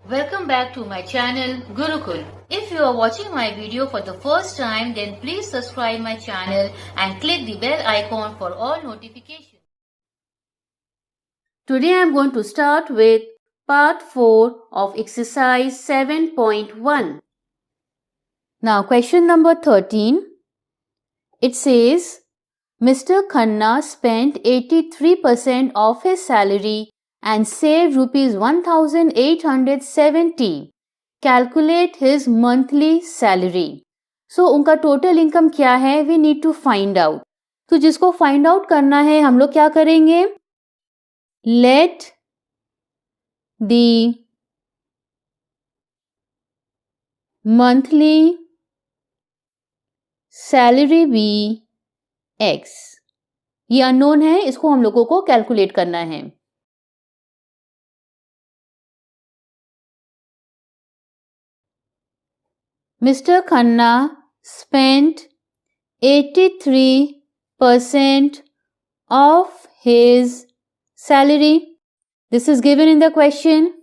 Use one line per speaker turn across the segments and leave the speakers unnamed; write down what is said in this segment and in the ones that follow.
Welcome back to my channel Gurukul. If you are watching my video for the first time, then please subscribe my channel and click the bell icon for all notifications. Today I am going to start with part 4 of exercise 7.1. Now question number 13. It says, Mr. Khanna spent 83% of his salary and saved rupees 1870. Calculate his monthly salary. So उनका total income क्या है? We need to find out. तो जिसको find out करना है हम लोग क्या करेंगे? Let the monthly salary be X. ये unknown है, इसको हम लोगों को calculate करना है. Mr. Khanna spent 83% of his salary. This is given in the question.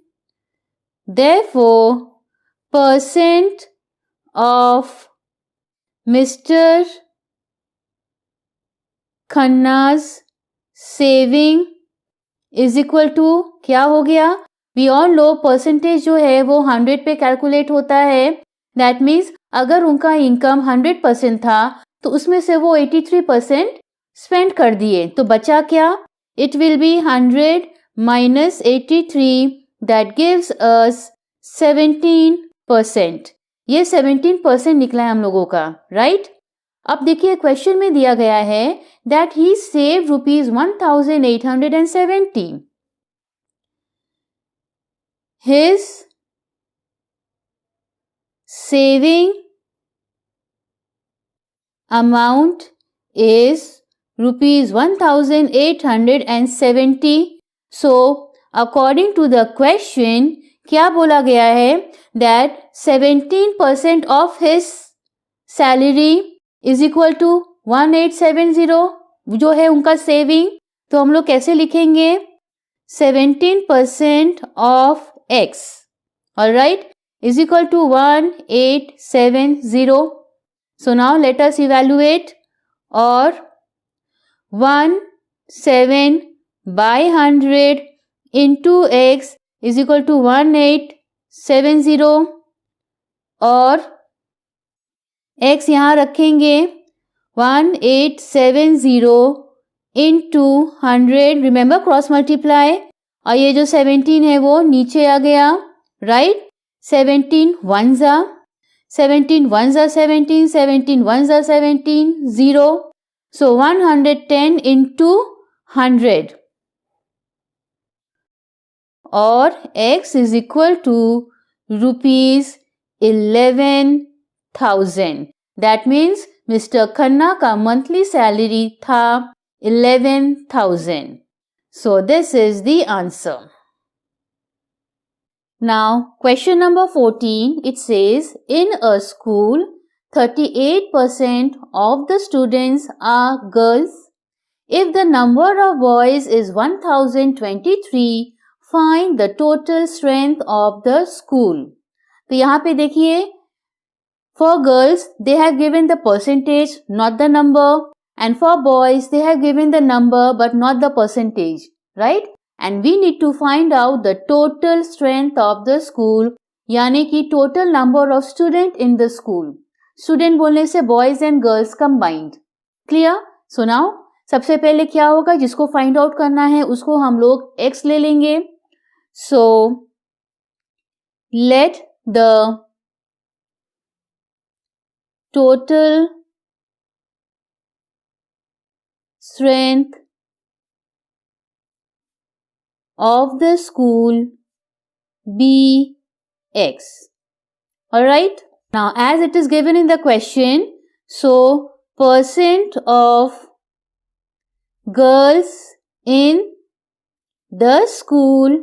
Therefore, percent of Mr. Khanna's saving is equal to क्या हो गया? We all know percentage जो है वो 100 पे calculate होता है. That means अगर उनका income 100% था तो उसमें से वो 83% spend कर दिए. तो बचा क्या? It will be 100 minus 83. That gives us 17%. ये 17% निकला है हम लोगों का, right? अब देखिए क्वेश्चन में दिया गया है that he saved rupees 1870. His saving amount is rupees 1870. So, according to the question, क्या बोला गया है that 17% of his salary is equal to 1870 जो है उनका सेविंग. तो हम लोग कैसे लिखेंगे? 17% of X, alright, is equal to 1870. So now let us evaluate. Or 17 by 100 into X is equal to 1870. और X यहाँ रखेंगे 1870 into 100. Remember cross multiply. और ये जो 17 है वो नीचे आ गया, right? 17 ones are 17 ones are 17, 17 ones are 17, 0. So 110 into 100. और X is equal to rupees 11,000. That means Mr. Khanna का monthly salary था 11,000. So this is the answer. Now question number 14, it says in a school 38% of the students are girls. If the number of boys is 1023, find the total strength of the school. तो यहाँ पे देखिए, for girls they have given the percentage, not the number, and for boys they have given the number but not the percentage, right? And we need to find out the total strength of the school, यानी कि total number of student in the school. Student बोलने से boys and girls combined. Clear? So now सबसे पहले क्या होगा, जिसको find out करना है उसको हम लोग x ले लेंगे. So let the total strength of the school be X. Alright. Now as it is given in the question, so percent of girls in the school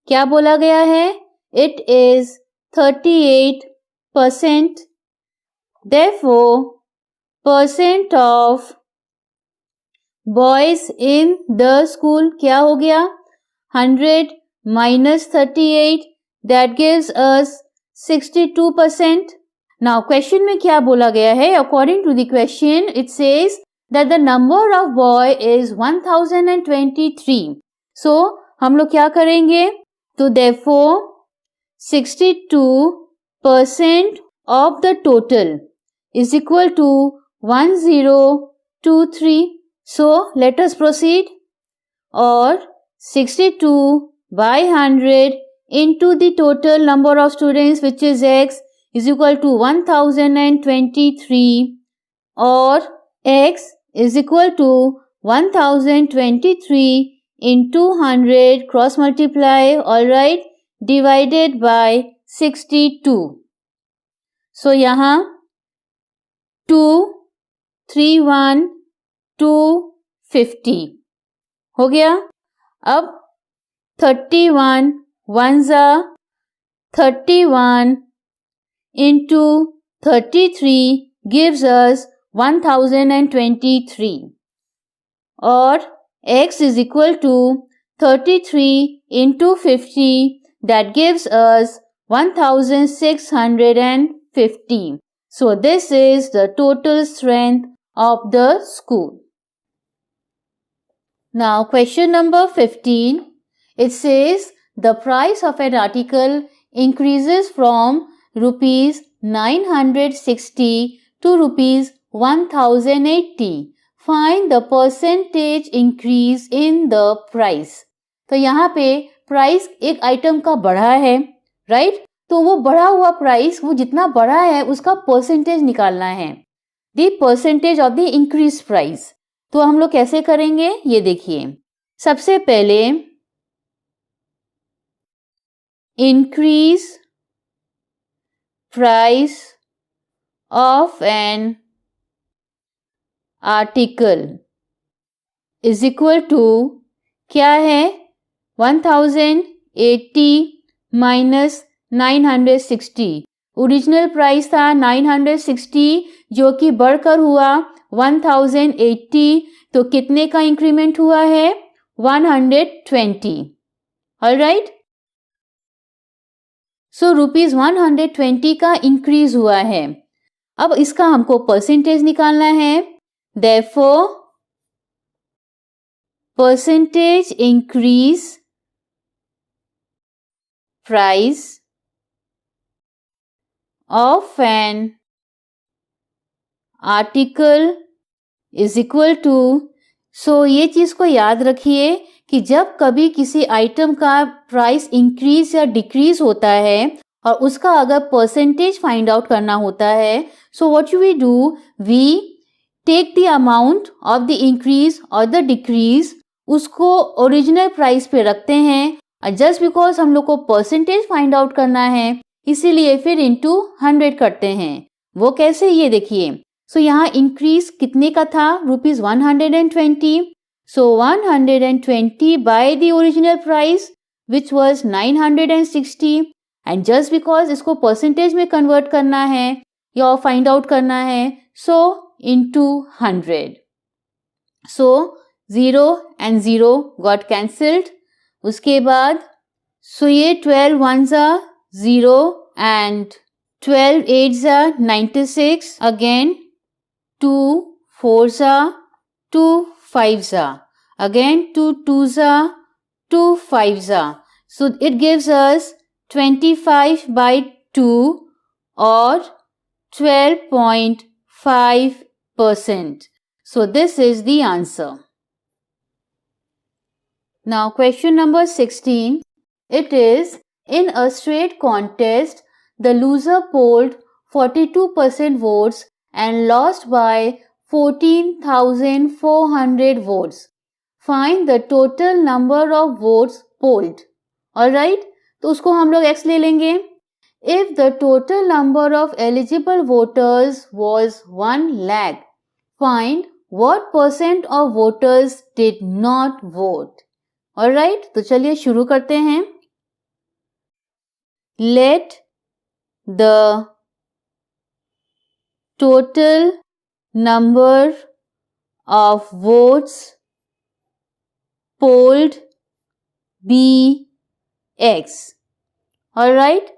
क्या बोला गया है? It is 38%. Therefore, percent of boys in the school क्या हो गया? 100 minus 38. that gives us 62%. Now question में क्या बोला गया है? According to the question, it says that the number of boy is 1023. So हम लोग क्या करेंगे? तो therefore 62% of the total is equal to 1023. So let us proceed. Or 62 by 100 into the total number of students, which is x, is equal to 1023, or x is equal to 1023 into 100, cross multiply, alright, divided by 62. So यहाँ 2, 3, 1, 250 हो गया. अब 31 ones are 31 into 33 gives us 1023, or x is equal to 33 into 50, that gives us 1650. So this is the total strength of the school. Now question number 15. It says the price of an article increases from rupees 960 to rupees 1080. Find the percentage increase in the price. तो यहाँ पे price एक item का बढ़ा है, right? तो वो बढ़ा हुआ प्राइस, वो जितना बढ़ा है उसका परसेंटेज निकालना है. The percentage of the increase price. तो हम लोग कैसे करेंगे ये देखिए. सबसे पहले increase price of an article is equal to क्या है? 1080 minus 960. ओरिजिनल प्राइस था 960 जो कि बढ़कर हुआ 1080. तो कितने का इंक्रीमेंट हुआ है? 120. ऑलराइट. सो रुपीज 120 का इंक्रीज हुआ है. अब इसका हमको परसेंटेज निकालना है. Therefore percentage increase price of an article is equal to. So ये चीज को याद रखिए कि जब कभी किसी आइटम का प्राइस इंक्रीज या डिक्रीज होता है और उसका अगर परसेंटेज फाइंड आउट करना होता है, so what we do, we take the amount of the increase or the decrease, उसको ओरिजिनल प्राइस पे रखते हैं. और जस्ट बिकॉज हम लोग को परसेंटेज फाइंड आउट करना है इसीलिए फिर इंटू 100 करते हैं. वो कैसे, ये देखिए. सो यहाँ इंक्रीज कितने का था? Rupees 120. So 120 by the original price which was 960, and just because इसको percentage में convert करना है या find out करना है, so into 100. So 0 and 0 got cancelled. उसके बाद so ये 12 ones are 0 and 12 eights are 96. Again 2 fours are 2 fives are. Again 2 twos are 2 fives are. So it gives us 25 by 2 or 12.5%. So this is the answer. Now question number 16. It is, in a straight contest, the loser polled 42% votes and lost by 14,400 votes. Find the total number of votes polled. Alright? तो उसको हम लोग x ले लेंगे. If the total number of eligible voters was 1 lakh, find what percent of voters did not vote. Alright? तो चलिए शुरू करते हैं. Let the total number of votes polled be x. Alright,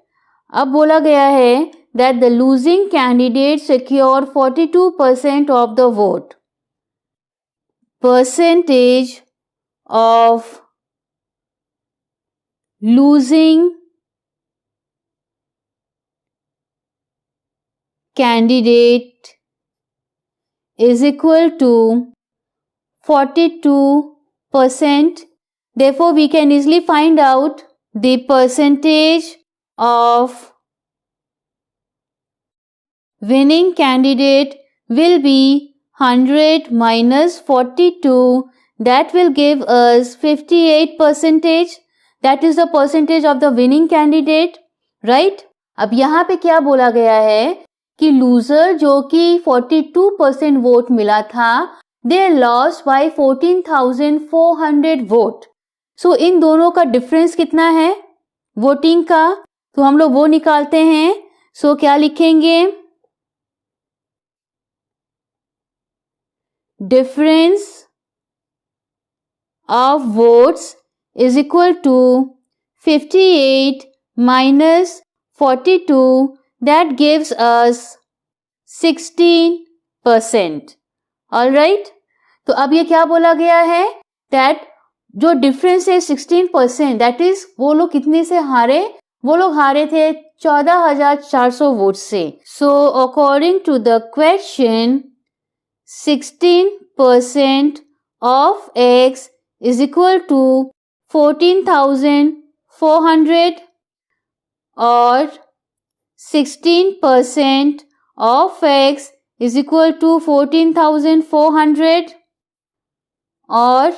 अब बोला गया है that the losing candidate secure 42% of the vote. Percentage of losing candidate is equal to 42%. Therefore, we can easily find out the percentage of winning candidate will be 100 minus 42. That will give us 58%. That is the percentage of the winning candidate, right? अब यहाँ पे क्या बोला गया है कि loser जो कि 42% वोट मिला था, they lost by 14,400 vote. So इन दोनों का डिफरेंस कितना है वोटिंग का, तो हम लोग वो निकालते हैं. सो क्या लिखेंगे? Difference of votes is equal to 58 minus 42. That gives us 16%. Alright? तो अब ये क्या बोला गया है? That जो difference है 16%, that is वो लोग कितने से हारे? वो लोग हारे थे 14,400 वोट से. So according to the question, 16% of X is equal to 14,400 और 16% of X is equal to 14,400 और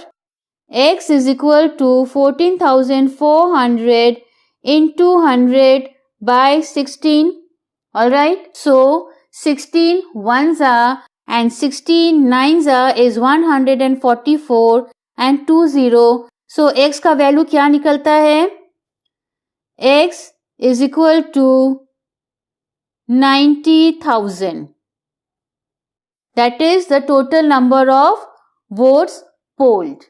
X is equal to 14,400 into 100 by 16. Alright, so 16 ones are and 16 nines are is 144 and 20. So X का value क्या निकलता है? X is equal to 90,000. That is the total number of votes polled.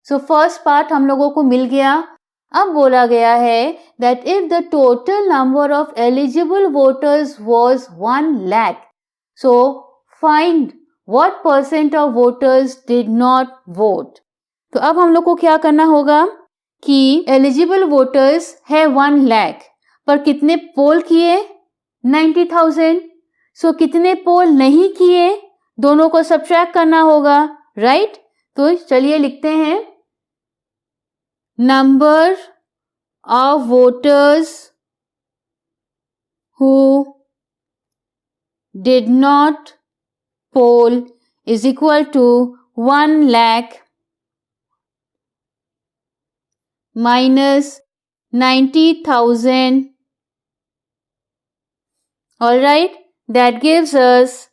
So first part हम लोगों को मिल गया. अब बोला गया है that if the total number of eligible voters was 1 lakh, so find what percent of voters did not vote. तो अब हम लोग को क्या करना होगा कि eligible voters है 1 lakh, पर कितने पोल किए? 90,000. सो कितने पोल नहीं किए? दोनों को सब्ट्रैक्ट करना होगा, राइट? तो चलिए लिखते हैं number of voters who did not poll is equal to 1 lakh minus 90,000. Alright, that gives us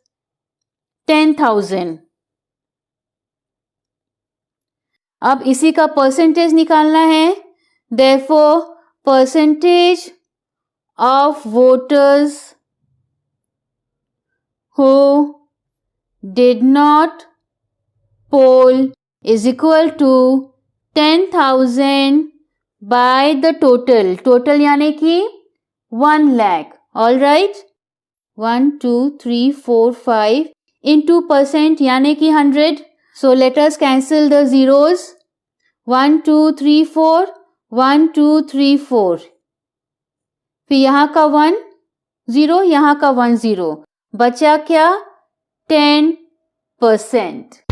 10,000. अब इसी का परसेंटेज निकालना है. Therefore, percentage of voters who did not poll is equal to 10,000 by the total. Total यानी कि 1 lakh. Alright? 1, 2, 3, 4, 5 into percent यानी कि 100. So let us cancel the zeros. 1, 2, 3, 4. 1, 2, 3, 4. फिर यहाँ का 1 0, यहाँ का 1 0. बचा क्या? 10%.